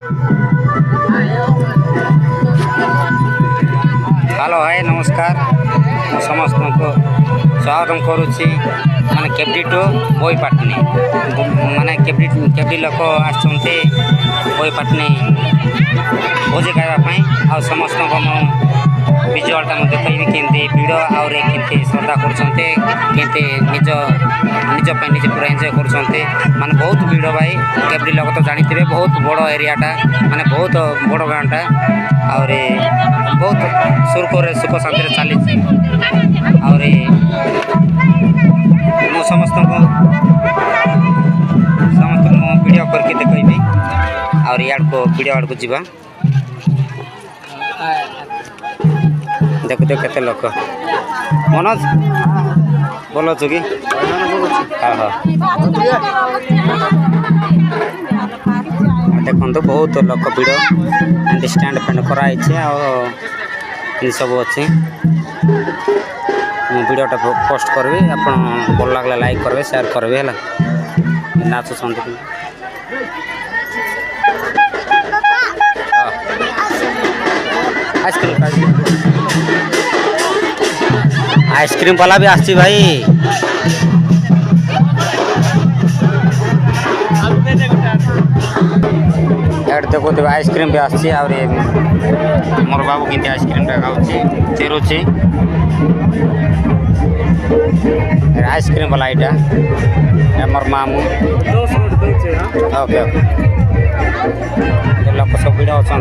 Hello hi नमस्कार समस्त को स्वागत करुच्ची माने केबडी टू बोईपाटनी माने केबडी लोक आसुँचे बोईपाटनी भोजी खावाई आ समस्त विजुआलटा कहबी केमती भिड़ आउे केमती श्रद्धा करते निज निजे पूरा एंजय करते माने बहुत भिड़ भाई केबडी लोक तो जानी बहुत बड़ एरियाटा माने बहुत बड़ गाँटा आउे बहुत सुरखुर सुख शांति चली समस्त वीडियो करके देखी और याड को वीडियो आड़ को जीवा देख देख केते लोक मनोज बोलो कि हाँ हाँ देखो बहुत लोक भिड़ एमती स्टैंड फैंड कराई सब अच्छे वीडियोटा पोस्ट करबी आप भल लगे लाइक करेंगे शेयर करेंगे है नाचुंट आइसक्रीम वाला भी आसी भाई देखो देख आइसक्रीम भी आसी मोर बाबू के आइसक्रीम खाऊँ चेरुची आइसक्रीम वाला यहाँ मोर मामू ओके लोक सब भिड़ अच्छा।